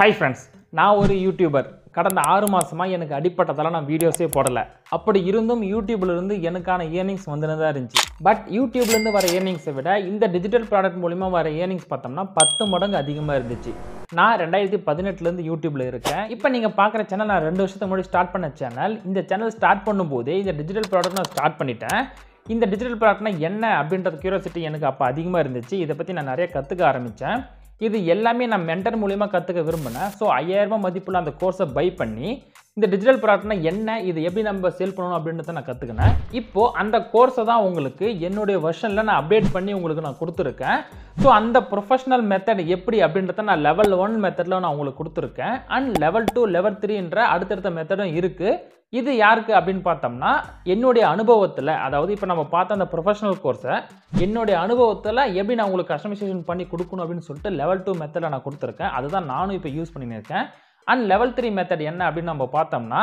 Hi friends, நான் ஒரு YouTuber. கடந்த 6 மாசமா எனக்கு அடிப்பட்டதால நான் வீடியோஸே போடல. அப்படி இருந்தும் யூடியூப்ல இருந்து எனக்கான earnings வந்துனதா இருந்துச்சு. பட் யூடியூப்ல இருந்து வர earnings விட இந்த டிஜிட்டல் ப்ராடக்ட் மூலமா வர earnings பார்த்தோம்னா 10 மடங்கு அதிகமா இருந்துச்சு. நான் 2018 ல இருந்து யூடியூப்ல இருக்கேன். இப்போ நீங்க பார்க்குற சேனல் நான் 2 வருஷத்துக்கு முன்னாடி ஸ்டார்ட் பண்ண சேனல். இந்த சேனல் ஸ்டார்ட் பண்ணும்போதே இந்த டிஜிட்டல் ப்ராடக்ட் நான் ஸ்டார்ட் பண்ணிட்டேன். இந்த டிஜிட்டல் ப்ராடக்ட்னா என்ன அப்படின்றது கியூரியாசிட்டி எனக்கு அப்போ அதிகமாக இருந்துச்சு. இதை பற்றி நான் நிறைய கற்றுக்க ஆரம்பித்தேன். இது எல்லாமே நான் மென்டர் மூலிமா கற்றுக்க விரும்பினேன். ஸோ 5000 ரூபாய் மதிப்புள்ள அந்த கோர்ஸை பை பண்ணி இந்த டிஜிட்டல் ப்ராடக்ட்னா என்ன, இது எப்படி நம்ம சேல் பண்ணணும் அப்படின்றத நான் கற்றுக்கினேன். இப்போது அந்த கோர்ஸை தான் உங்களுக்கு என்னுடைய வெர்ஷனில் நான் அப்டேட் பண்ணி உங்களுக்கு நான் கொடுத்துருக்கேன். ஸோ அந்த ப்ரொஃபஷனல் மெத்தட் எப்படி அப்படின்றத நான் லெவல் 1 மெத்தடில் நான் உங்களுக்கு கொடுத்துருக்கேன். அண்ட் லெவல் 2 லெவல் 3ன்ற அடுத்தடுத்த மெத்தடும் இருக்குது. இது யாருக்கு அப்படின்னு பார்த்தோம்னா என்னுடைய அனுபவத்தில், அதாவது இப்போ நம்ம பார்த்த அந்த ப்ரொஃபஷனல் கோர்ஸை என்னுடைய அனுபவத்தில் எப்படி நான் உங்களுக்கு கஸ்டமைசேஷன் பண்ணி கொடுக்கணும் அப்படின்னு சொல்லிட்டு லெவல் 2 மெத்தடில் நான் கொடுத்துருக்கேன். அதுதான் நானும் இப்போ யூஸ் பண்ணின்னு இருக்கேன். அண்ட் லெவல் 3 மெத்தட் என்ன அப்படின்னு நம்ம பார்த்தோம்னா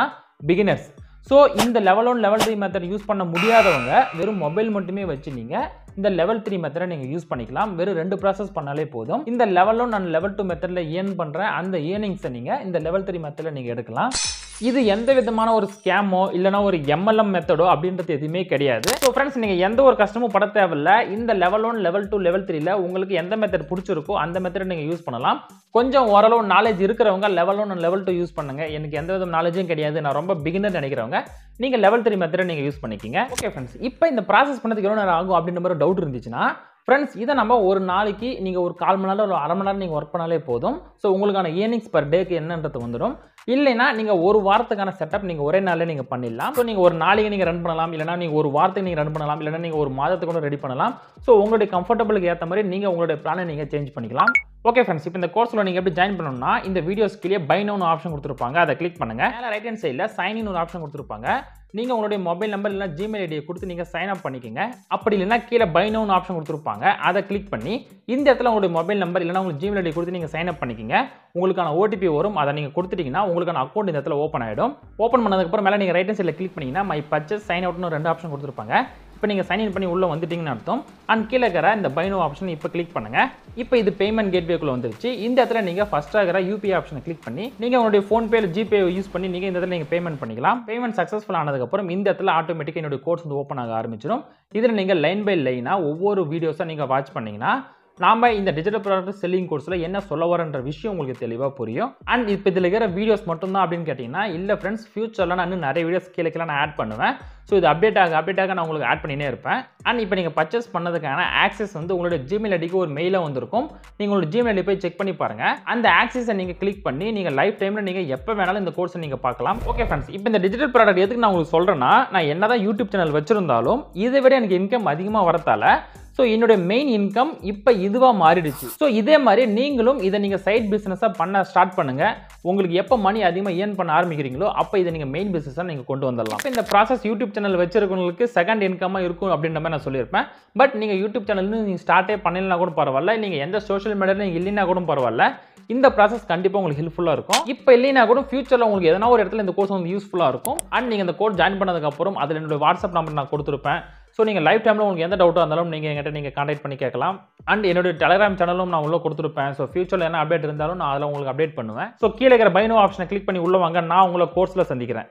பிகினர்ஸ். ஸோ இந்த லெவல் 1 லெவல் 3 மெத்தட் யூஸ் பண்ண முடியாதவங்க வெறும் மொபைல் மட்டுமே வச்சு நீங்கள் இந்த லெவல் 3 மெத்தடை நீங்கள் யூஸ் பண்ணிக்கலாம். வெறும் 2 ப்ராசஸ் பண்ணாலே போதும். இந்த லெவல் 1 அண்ட் லெவல் 2 மெத்தடில் ஏர்ன் பண்ணுற அந்த ஏர்னிங்ஸை நீங்கள் இந்த லெவல் 3 மெத்தடில் நீங்கள் எடுக்கலாம். இது எந்த விதமான ஒரு ஸ்கேமோ இல்லைனா ஒரு MLM மெத்தடோ அப்படின்றது எதுவுமே கிடையாது. ஸோ ஃப்ரெண்ட்ஸ், நீங்கள் எந்த ஒரு கஷ்டமும் பட தேவையில்ல. இந்த லெவல் 1 லெவல் 2 லெவல் 3ல உங்களுக்கு எந்த மெத்தட் பிடிச்சிருக்கோ அந்த மெத்தடை நீங்கள் யூஸ் பண்ணலாம். கொஞ்சம் ஓரளவு நாலேஜ் இருக்கிறவங்க லெவல் 1 அண்ட் லெவல் 2 யூஸ் பண்ணுங்க. எனக்கு எந்த வித நாலேஜும் கிடையாது, நான் ரொம்ப பிகினர் நினைக்கிறவங்க நீங்கள் லெவல் 3 மெத்தடை நீங்கள் யூஸ் பண்ணிக்கிங்க. ஓகே ஃப்ரெண்ட்ஸ், இப்போ இந்த ப்ராசஸ் பண்ணதுக்கு எவ்வளோ நேரம் ஆகும் அப்படின்ற மாதிரி டவுட் இருந்துச்சுன்னா ஃப்ரெண்ட்ஸ், இதை நம்ம ஒரு நாளைக்கு நீங்கள் ஒரு 1/4 மணி நேரம் ஒரு அரை மணி நேரம் நீங்கள் ஒர்க் பண்ணாலே போதும். ஸோ உங்களுக்கான ஏர்னிங்ஸ் பர் டேக்கு என்னன்றது வந்துடும். இல்லைனா நீங்கள் ஒரு வாரத்துக்கான செட்டப் நீங்கள் ஒரே நாளில் நீங்கள் பண்ணிடலாம். ஸோ நீங்கள் ஒரு நாளைக்கு நீங்கள் ரன் பண்ணலாம், இல்லைனா நீங்கள் ஒரு வாரத்துக்கு நீங்கள் ரன் பண்ணலாம், இல்லைனா நீங்கள் ஒரு மாதத்துக்கு கூட ரெடி பண்ணலாம். ஸோ உங்களுடைய கம்ஃபர்டபுளுக்கு ஏற்ற மாதிரி நீங்கள் உங்களுடைய பிளானை நீங்கள் சேஞ்ச் பண்ணிக்கலாம். ஓகே ஃப்ரெண்ட்ஸ், இப்போ இந்த கோர்ஸில் நீங்கள் எப்படி ஜாயின் பண்ணணும்னா இந்த வீடியோஸ் கீழே பை நவுன்னு ஆப்ஷன் கொடுத்துருப்பாங்க, அதை கிளிக் பண்ணுங்கள். மேலே ரைட் ஹேண்ட் சைடில் சைன் இன் ஒரு ஆப்ஷன் கொடுத்துருப்பாங்க. நீங்கள் உங்களுடைய மொபைல் நம்பர் இல்லைனா ஜிமெயில் ஐடியை கொடுத்து நீங்கள் சைன் அப் பண்ணிக்கோங்க. அப்படி இல்லைனா கீழே பை நவுன்னு ஆப்ஷன் கொடுத்துருப்பாங்க, அதை கிளிக் பண்ணி இந்த இடத்துல உங்களுடைய மொபைல் நம்பர் இல்லைனா உங்களுக்கு ஜிமெயில் ஐடி கொடுத்து நீங்கள் சைன் அப் பண்ணிக்கோங்க. உங்களுக்கான OTP வரும், அதை நீங்கள் கொடுத்துட்டீங்கன்னா உங்களுக்கான அக்கௌண்ட் இந்த இடத்துல ஓப்பன் ஆகிடும். ஓப்பன் பண்ணதுக்கப்புறம் மேலே நீங்கள் ரைட் ஹேண்ட் சைடில் கிளிக் பண்ணிங்கன்னா மை பர்ச்சேஸ் சைன் அவுட்னு 2 ஆப்ஷன் கொடுத்துருப்பாங்க. இப்போ நீங்கள் சைன் இன் பண்ணி உள்ளே வந்துட்டீங்கன்னு அர்த்தம். அண்ட் கீழே இருக்கிற இந்த பை நவ் ஆப்ஷன் இப்போ கிளிக் பண்ணுங்கள். இப்போ இது பேமெண்ட் கேட்வேக்குள்ள வந்துருச்சு. இந்த இடத்துல நீங்கள் ஃபஸ்ட்டாக இருக்கிற UPI ஆப்ஷனை கிளிக் பண்ணி நீங்கள் உங்களுடைய ஃபோன்பே இல்லை ஜிபே யூஸ் பண்ணி நீங்கள் இந்த இடத்துல நீங்கள் பேமெண்ட் பண்ணிக்கலாம். பேமெண்ட் சக்ஸஸ்ஃபுல் ஆனதுக்கப்புறம் இந்த இடத்துல ஆட்டோமேட்டிக்காக என்னுடைய கோர்ஸ் வந்து ஓப்பன் ஆக ஆரம்பிச்சிடும். இதில் நீங்கள் லைன் பை லைனாக ஒவ்வொரு வீடியோஸாக நீங்கள் வாட்ச் பண்ணிங்கன்னா நாம் இந்த டிஜிட்டல் ப்ராடக்ட் செல்லிங் கோர்ஸில் என்ன சொல்ல வரன்ற விஷயம் உங்களுக்கு தெளிவாக புரியும். அண்ட் இப்போ இதில் இருக்கிற வீடியோஸ் மட்டும்தான் அப்படின்னு கேட்டிங்கன்னா இல்லை ஃப்ரெண்ட்ஸ், ஃபியூச்சரில் நான் இன்னும் நிறைய வீடியோஸ் கீழே நான் ஆட் பண்ணுவேன். ஸோ இது அப்டேட் ஆக நான் உங்களுக்கு ஆட் பண்ணினே இருப்பேன். அண்ட் இப்போ நீங்கள் பர்ச்சேஸ் பண்ணதுக்கான ஆக்சஸ் வந்து உங்களுடைய ஜிமெயில் ஐடிக்கு ஒரு மெயிலாக வந்திருக்கும். நீங்கள் உங்களோட ஜிமெயில் ஐடி போய் செக் பண்ணி பாருங்கள். அந்த ஆக்சஸை நீங்கள் கிளிக் பண்ணி நீங்கள் லைஃப் டைமில் நீங்கள் எப்போ வேணாலும் இந்த கோர்ஸை நீங்கள் பார்க்கலாம். ஓகே ஃப்ரெண்ட்ஸ், இப்போ இந்த டிஜிட்டல் ப்ராடக்ட் எதுக்கு நான் உங்களுக்கு சொல்கிறேன்னா, நான் என்ன தான் யூடியூப் சேனல் வச்சிருந்தாலும் இதை விட எனக்கு இன்கம் அதிகமாக வரத்தால ஸோ என்னுடைய மெயின் இன்கம் இப்போ இதுவாக மாறிடுச்சு. ஸோ இதே மாதிரி நீங்களும் இதை நீங்கள் சைட் பிஸ்னஸாக பண்ண ஸ்டார்ட் பண்ணுங்கள். உங்களுக்கு எப்போ மணி அதிகமாக ஏர்ன் பண்ண ஆரம்பிக்கிறீங்களோ அப்போ இதை நீங்கள் மெயின் பிஸ்னஸாக நீங்கள் கொண்டு வந்துடலாம். இப்போ இந்த ப்ராசஸ் யூடியூப் சேனல் வச்சிருக்கவங்களுக்கு செகண்ட் இன்கமாக இருக்கும் அப்படின்ற மாதிரி நான் சொல்லியிருப்பேன். பட் நீங்கள் யூடியூப் சேனல் நீங்கள் ஸ்டார்ட்டே பண்ணலைன்னா கூட பரவாயில்ல, நீங்கள் எந்த சோஷியல் மீடியாவில் நீங்கள் இல்லைன்னா கூட பரவாயில்ல, இந்த ப்ராசஸ் கண்டிப்பாக உங்களுக்கு ஹெல்ப்ஃபுல்லாக இருக்கும். இப்போ இல்லைனா கூட ஃபியூச்சரில் உங்களுக்கு எதனா ஒரு இடத்துல இந்த கோர்ஸ் வந்து யூஸ்ஃபுல்லாக இருக்கும். அண்ட் நீங்கள் இந்த கோர்ஸ் ஜாயின் பண்ணதுக்கப்புறம் அதில் என்னோட வாட்ஸ்அப் நம்பர் நான் கொடுத்துருப்பேன். ஸோ நீங்கள் லைஃப் டைமில் உங்களுக்கு எந்த டவுட்டாக இருந்தாலும் நீங்கள் என்கிட்ட நீங்கள் கான்டாக்ட் பண்ணி கேட்கலாம். அண்ட் என்னுடைய டெலிகிராம் சேனலும் நான் உள்ளே கொடுத்துருப்பேன். ஸோ ஃபியூச்சரில் என்ன அப்டேட் இருந்தாலும் நான் அதில் உங்களுக்கு அப்டேட் பண்ணுவேன். ஸோ கீழே இருக்கிற பை நவ் ஆப்ஷனை கிளிக் பண்ணி உள்ளே வாங்க. நான் உங்களை கோர்ஸில் சந்திக்கிறேன்.